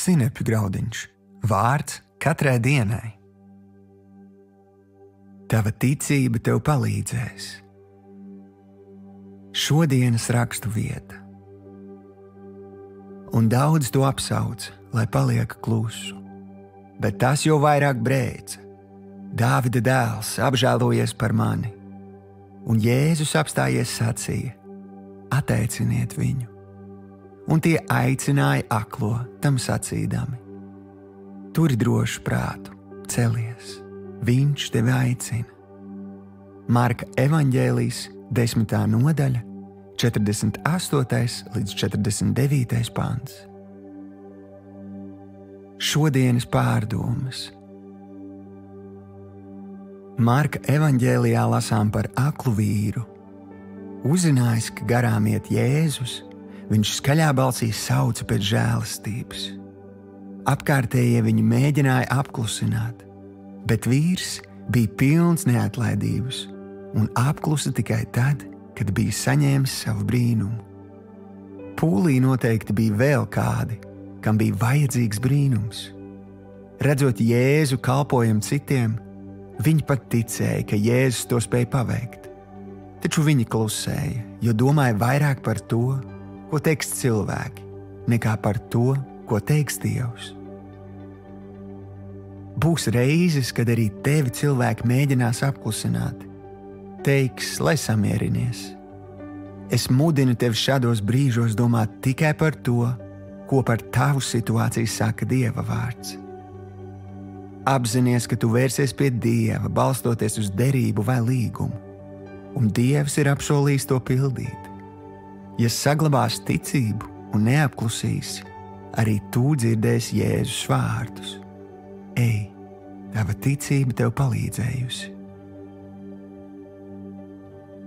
Sinepju graudiņš, vārds katrai dienai. Tava ticība tev palīdzēs. Šodienas rakstu vieta. Un daudz to apsauc, lai paliek klusu, bet tas jau vairāk brēca. Dāvida dēls apžēlojies par mani, un Jēzus apstājies sacīja: Atteiciniet viņu. Un tie aicināja aklo tam sacīdami: Turi drošu prātu, celies, viņš tevi aicina. Marka evaņģēlijs 10. nodaļa, 48. līdz 49. pants. Šodienas pārdomas. Marka evaņģēlijā lasām par aklu vīru. Uzzinājis, ka garām iet Jēzus, viņš skaļā balsī sauca pēc žēlastības. Apkārtējie viņu mēģināja apklusināt, bet vīrs bija pilns neatlaidības un apklusa tikai tad, kad bija saņēmis savu brīnumu. Pūlī noteikti bija vēl kādi, kam bija vajadzīgs brīnums. Redzot Jēzu kalpojumu citiem, viņi pat ticēja, ka Jēzus to spēja paveikt. Taču viņi klusēja, jo domāja vairāk par to, ko teiks cilvēki, nekā par to, ko teiks Dievs. Būs reizes, kad arī tevi cilvēki mēģinās apklusināt. Teiks, lai samierinies. Es mudinu tevi šādos brīžos domāt tikai par to, ko par tavu situāciju saka Dieva vārds. Apzinies, ka tu vērsies pie Dieva, balstoties uz derību vai līgumu, un Dievs ir apsolījis to pildīt. Ja saglabās ticību un neapklusīsi, arī tu dzirdēsi Jēzus vārdus: Ej, tava ticība tev palīdzējusi.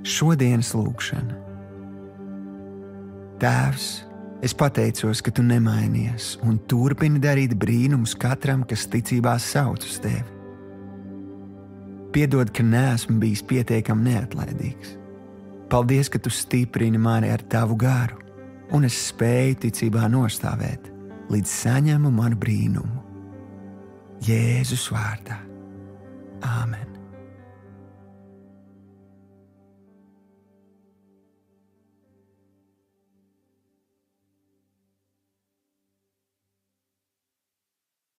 Šodienas lūgšana. Tēvs, es pateicos, ka tu nemainies un turpini darīt brīnumus katram, kas ticībā sauc uz tevi. Piedod, ka neesmu bijis pietiekami neatlaidīgs. Paldies, ka tu stiprini mani ar tavu garu, un es spēju ticībā nostāvēt, līdz saņemu manu brīnumu. Jēzus vārdā. Āmen.